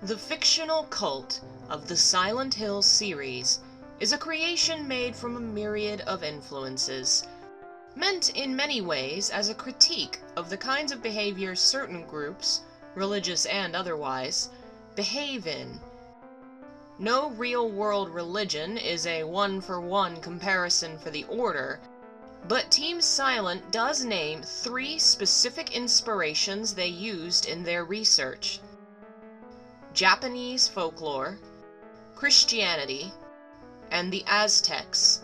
The fictional cult of the Silent Hill series is a creation made from a myriad of influences, meant in many ways as a critique of the kinds of behaviors certain groups, religious and otherwise, behave in. No real-world religion is a one-for-one comparison for the Order, but Team Silent does name 3 specific inspirations they used in their research: Japanese folklore, Christianity, and the Aztecs.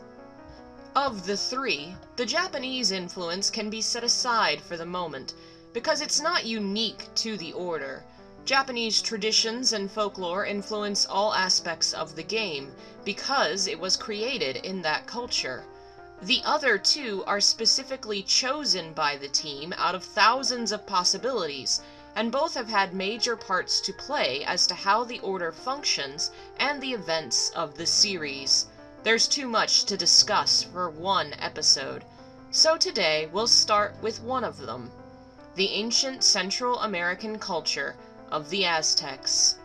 Of the 3, the Japanese influence can be set aside for the moment, because it's not unique to the Order. Japanese traditions and folklore influence all aspects of the game, because it was created in that culture. The other 2 are specifically chosen by the team out of thousands of possibilities, and both have had major parts to play as to how the Order functions and the events of the series. There's too much to discuss for one episode, so today we'll start with one of them: the ancient Central American culture of the Aztecs.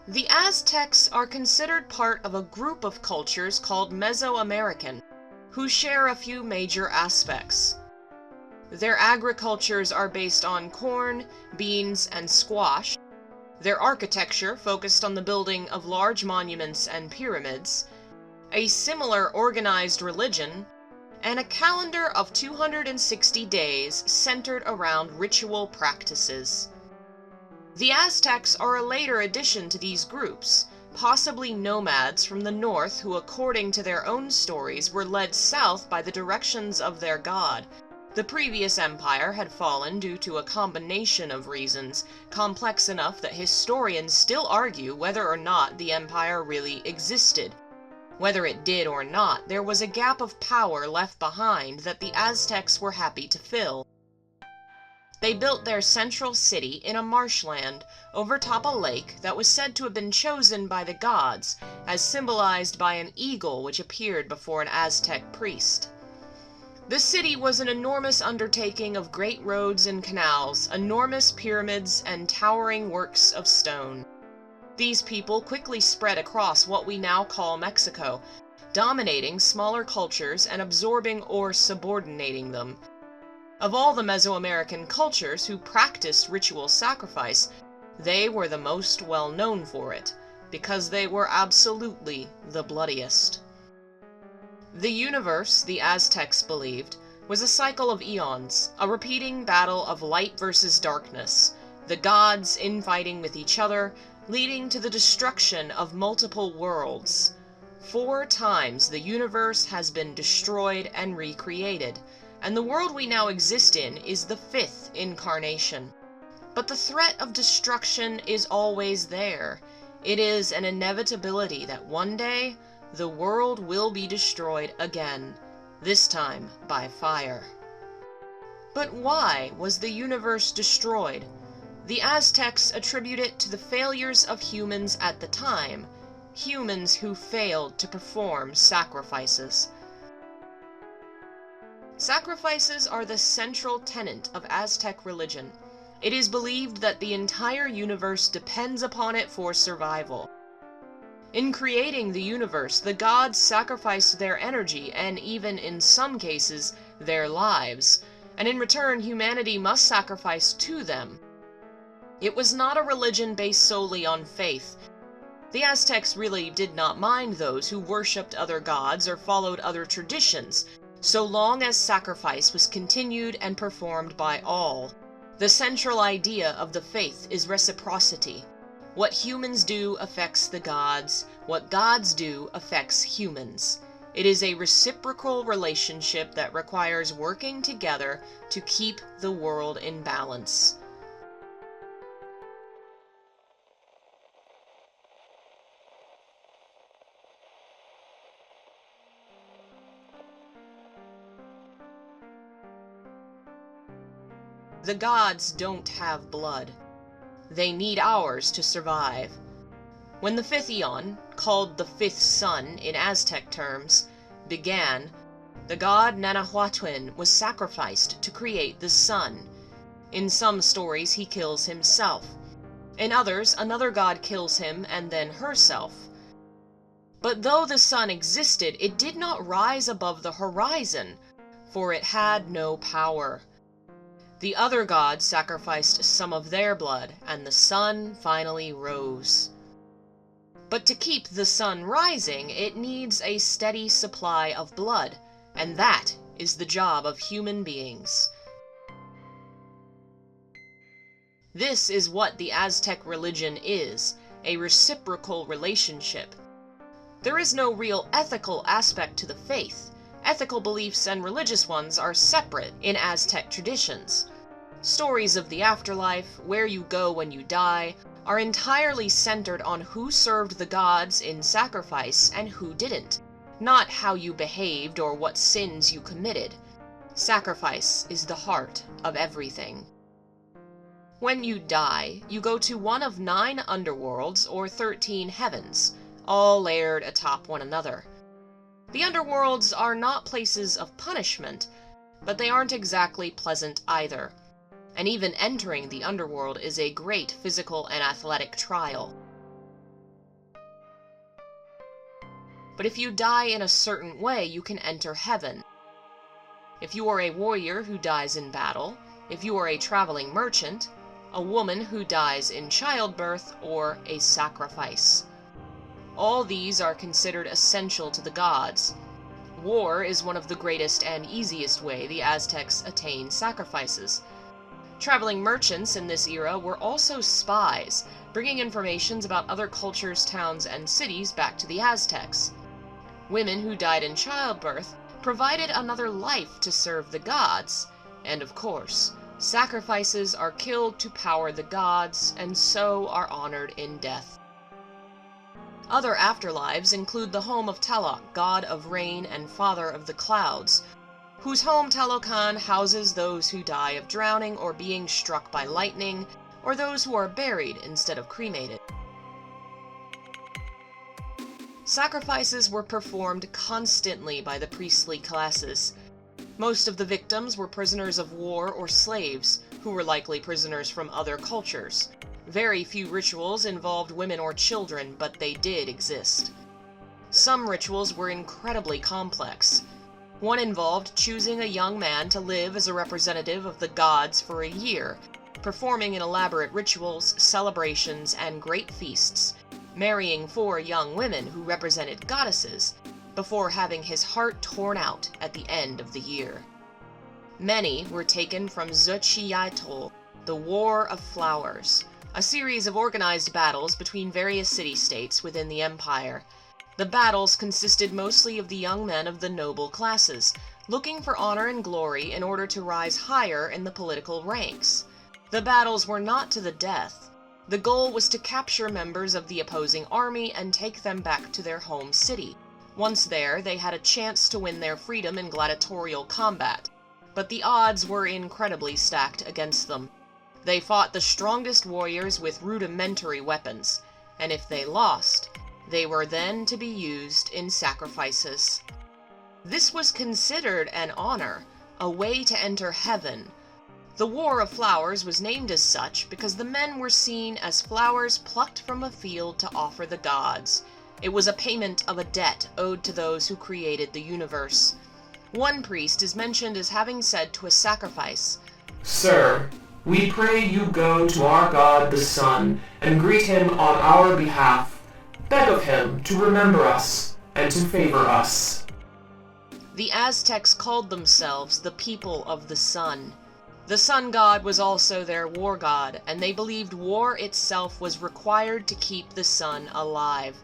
The Aztecs are considered part of a group of cultures called Mesoamerican, who share a few major aspects. Their agricultures are based on corn, beans, and squash. Their architecture focused on the building of large monuments and pyramids, a similar organized religion, and a calendar of 260 days centered around ritual practices. The Aztecs are a later addition to these groups, possibly nomads from the north who, according to their own stories, were led south by the directions of their god. The previous empire had fallen due to a combination of reasons, complex enough that historians still argue whether or not the empire really existed. Whether it did or not, there was a gap of power left behind that the Aztecs were happy to fill. They built their central city in a marshland overtop a lake that was said to have been chosen by the gods, as symbolized by an eagle which appeared before an Aztec priest. The city was an enormous undertaking of great roads and canals, enormous pyramids, and towering works of stone. These people quickly spread across what we now call Mexico, dominating smaller cultures and absorbing or subordinating them. Of all the Mesoamerican cultures who practiced ritual sacrifice, they were the most well known for it, because they were absolutely the bloodiest. The universe, the Aztecs believed, was a cycle of eons, a repeating battle of light versus darkness, the gods infighting with each other, leading to the destruction of multiple worlds. 4 times the universe has been destroyed and recreated, and the world we now exist in is the 5th incarnation. But the threat of destruction is always there. It is an inevitability that one day the world will be destroyed again, this time by fire. But why was the universe destroyed? The Aztecs attribute it to the failures of humans at the time, humans who failed to perform sacrifices. Sacrifices are the central tenet of Aztec religion. It is believed that the entire universe depends upon it for survival. In creating the universe, the gods sacrificed their energy and even, in some cases, their lives, and in return humanity must sacrifice to them. It was not a religion based solely on faith. The Aztecs really did not mind those who worshipped other gods or followed other traditions, so long as sacrifice was continued and performed by all. The central idea of the faith is reciprocity. What humans do affects the gods, what gods do affects humans. It is a reciprocal relationship that requires working together to keep the world in balance. The gods don't have blood. They need ours to survive. When the 5th Eon, called the 5th Sun in Aztec terms, began, the god Nanahuatl was sacrificed to create the sun. In some stories he kills himself. In others, another god kills him and then herself. But though the sun existed, it did not rise above the horizon, for it had no power. The other gods sacrificed some of their blood, and the sun finally rose. But to keep the sun rising, it needs a steady supply of blood, and that is the job of human beings. This is what the Aztec religion is, a reciprocal relationship. There is no real ethical aspect to the faith. Ethical beliefs and religious ones are separate in Aztec traditions. Stories of the afterlife, where you go when you die, are entirely centered on who served the gods in sacrifice and who didn't, not how you behaved or what sins you committed. Sacrifice is the heart of everything. When you die, you go to one of 9 underworlds or 13 heavens, all layered atop one another. The underworlds are not places of punishment, but they aren't exactly pleasant either. And even entering the underworld is a great physical and athletic trial. But if you die in a certain way, you can enter heaven. If you are a warrior who dies in battle, if you are a traveling merchant, a woman who dies in childbirth, or a sacrifice. All these are considered essential to the gods. War is one of the greatest and easiest way the Aztecs attained sacrifices. Traveling merchants in this era were also spies, bringing information about other cultures, towns, and cities back to the Aztecs. Women who died in childbirth provided another life to serve the gods, and of course, sacrifices are killed to power the gods, and so are honored in death. Other afterlives include the home of Tlaloc, god of rain and father of the clouds, whose home Talocan houses those who die of drowning or being struck by lightning, or those who are buried instead of cremated. Sacrifices were performed constantly by the priestly classes. Most of the victims were prisoners of war or slaves, who were likely prisoners from other cultures. Very few rituals involved women or children, but they did exist. Some rituals were incredibly complex. One involved choosing a young man to live as a representative of the gods for a year, performing in elaborate rituals, celebrations, and great feasts, marrying 4 young women who represented goddesses, before having his heart torn out at the end of the year. Many were taken from Xochitl, the War of Flowers, a series of organized battles between various city-states within the empire. The battles consisted mostly of the young men of the noble classes, looking for honor and glory in order to rise higher in the political ranks. The battles were not to the death. The goal was to capture members of the opposing army and take them back to their home city. Once there, they had a chance to win their freedom in gladiatorial combat, but the odds were incredibly stacked against them. They fought the strongest warriors with rudimentary weapons, and if they lost, they were then to be used in sacrifices. This was considered an honor, a way to enter heaven. The War of Flowers was named as such because the men were seen as flowers plucked from a field to offer the gods. It was a payment of a debt owed to those who created the universe. One priest is mentioned as having said to a sacrifice, "Sir, we pray you go to our god the sun and greet him on our behalf. Beg of him to remember us and to favor us." The Aztecs called themselves the people of the sun. The sun god was also their war god, and they believed war itself was required to keep the sun alive.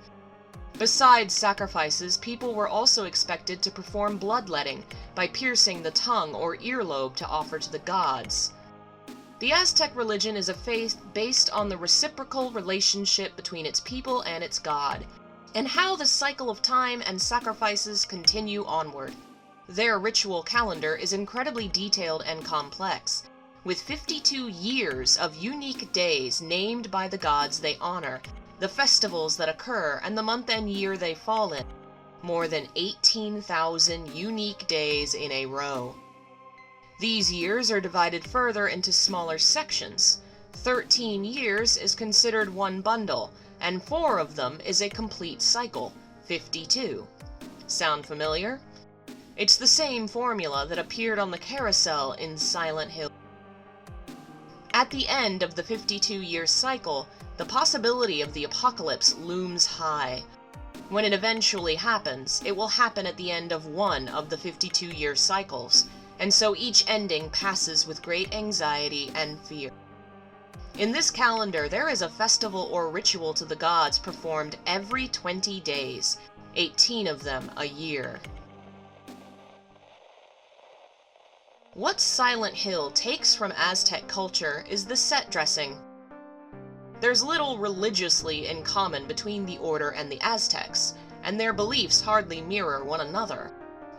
Besides sacrifices, people were also expected to perform bloodletting by piercing the tongue or earlobe to offer to the gods. The Aztec religion is a faith based on the reciprocal relationship between its people and its god, and how the cycle of time and sacrifices continue onward. Their ritual calendar is incredibly detailed and complex, with 52 years of unique days named by the gods they honor, the festivals that occur, and the month and year they fall in. More than 18,000 unique days in a row. These years are divided further into smaller sections. 13 years is considered one bundle, and 4 of them is a complete cycle, 52. Sound familiar? It's the same formula that appeared on the carousel in Silent Hill. At the end of the 52-year cycle, the possibility of the apocalypse looms high. When it eventually happens, it will happen at the end of one of the 52-year cycles, and so each ending passes with great anxiety and fear. In this calendar, there is a festival or ritual to the gods performed every 20 days, 18 of them a year. What Silent Hill takes from Aztec culture is the set dressing. There's little religiously in common between the Order and the Aztecs, and their beliefs hardly mirror one another.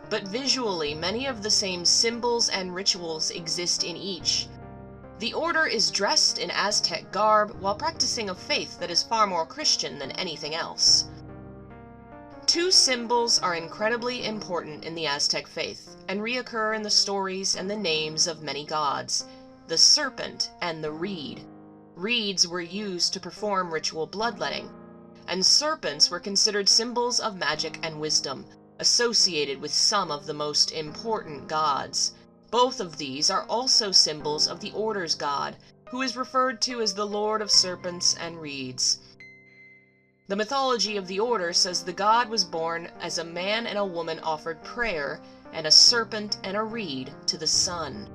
But visually, many of the same symbols and rituals exist in each. The Order is dressed in Aztec garb while practicing a faith that is far more Christian than anything else. 2 symbols are incredibly important in the Aztec faith, and reoccur in the stories and the names of many gods: the serpent and the reed. Reeds were used to perform ritual bloodletting, and serpents were considered symbols of magic and wisdom, associated with some of the most important gods. Both of these are also symbols of the Order's god, who is referred to as the Lord of Serpents and Reeds. The mythology of the Order says the god was born as a man and a woman offered prayer, and a serpent and a reed to the sun.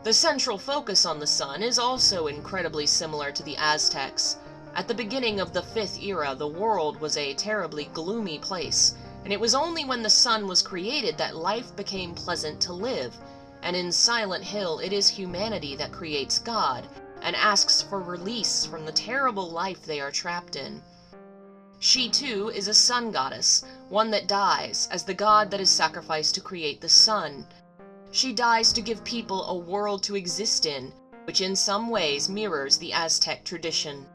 The central focus on the sun is also incredibly similar to the Aztecs. At the beginning of the 5th era, the world was a terribly gloomy place, and it was only when the sun was created that life became pleasant to live. And in Silent Hill, it is humanity that creates God, and asks for release from the terrible life they are trapped in. She too is a sun goddess, one that dies as the god that is sacrificed to create the sun. She dies to give people a world to exist in, which in some ways mirrors the Aztec tradition.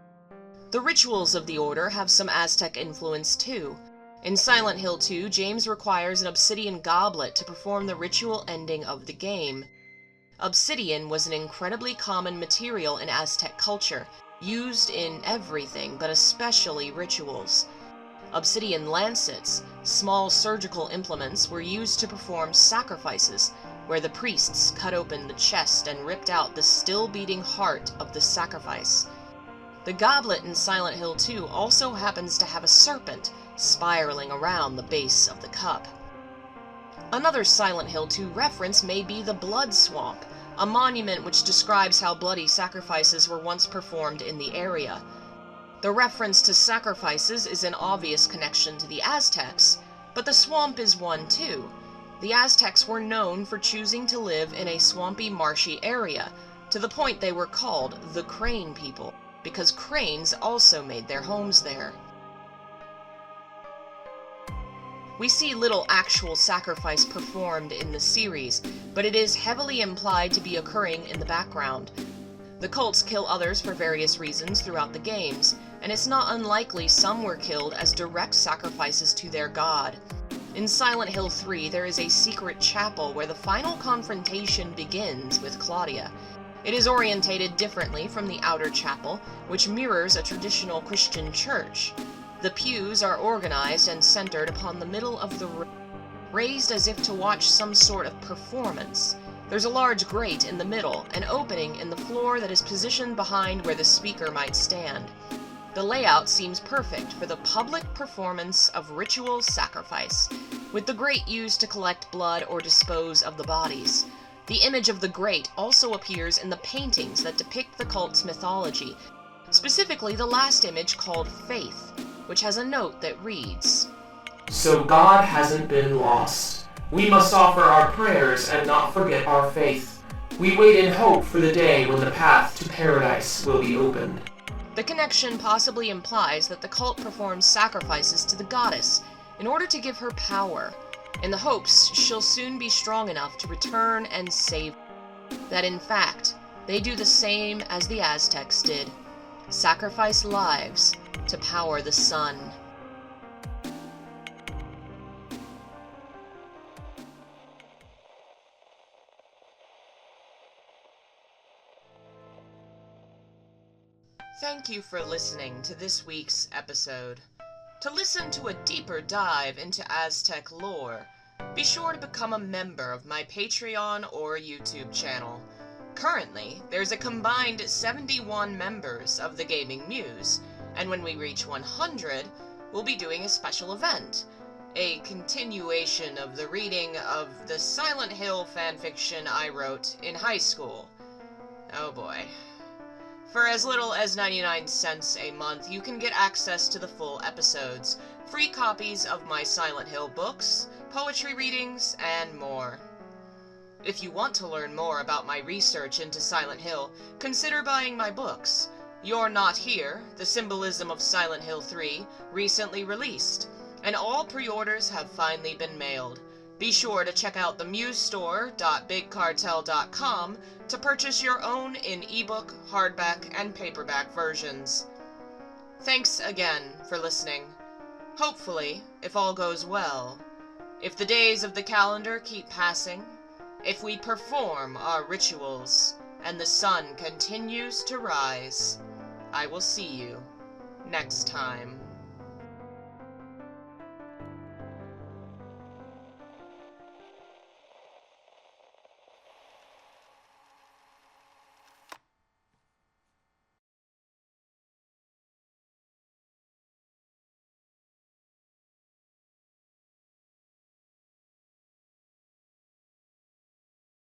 The rituals of the Order have some Aztec influence too. In Silent Hill 2, James requires an obsidian goblet to perform the ritual ending of the game. Obsidian was an incredibly common material in Aztec culture, used in everything, but especially rituals. Obsidian lancets, small surgical implements, were used to perform sacrifices, where the priests cut open the chest and ripped out the still-beating heart of the sacrifice. The goblet in Silent Hill 2 also happens to have a serpent spiraling around the base of the cup. Another Silent Hill 2 reference may be the Blood Swamp, a monument which describes how bloody sacrifices were once performed in the area. The reference to sacrifices is an obvious connection to the Aztecs, but the swamp is one too. The Aztecs were known for choosing to live in a swampy, marshy area, to the point they were called the Crane People, because cranes also made their homes there. We see little actual sacrifice performed in the series, but it is heavily implied to be occurring in the background. The cults kill others for various reasons throughout the games, and it's not unlikely some were killed as direct sacrifices to their god. In Silent Hill 3, there is a secret chapel where the final confrontation begins with Claudia. It is orientated differently from the outer chapel, which mirrors a traditional Christian church. The pews are organized and centered upon the middle of the room, raised as if to watch some sort of performance. There's a large grate in the middle, an opening in the floor that is positioned behind where the speaker might stand. The layout seems perfect for the public performance of ritual sacrifice, with the grate used to collect blood or dispose of the bodies. The image of the grate also appears in the paintings that depict the cult's mythology, specifically the last image called Faith, which has a note that reads, "So God hasn't been lost. We must offer our prayers and not forget our faith. We wait in hope for the day when the path to paradise will be opened." The connection possibly implies that the cult performs sacrifices to the goddess in order to give her power, in the hopes she'll soon be strong enough to return and save. That in fact, they do the same as the Aztecs did, sacrifice lives to power the sun. thank you for listening to this week's episode. To listen to a deeper dive into Aztec lore, be sure to become a member of my Patreon or YouTube channel. Currently, there's a combined 71 members of the Gaming Muse, and when we reach 100, we'll be doing a special event, a continuation of the reading of the Silent Hill fanfiction I wrote in high school. Oh boy. For as little as 99 cents a month, you can get access to the full episodes, free copies of my Silent Hill books, poetry readings, and more. If you want to learn more about my research into Silent Hill, consider buying my books. You're Not Here, The Symbolism of Silent Hill 3, recently released, and all pre-orders have finally been mailed. Be sure to check out the musestore.bigcartel.com to purchase your own in ebook, hardback, and paperback versions. Thanks again for listening. Hopefully, if all goes well, if the days of the calendar keep passing, if we perform our rituals, and the sun continues to rise, I will see you next time.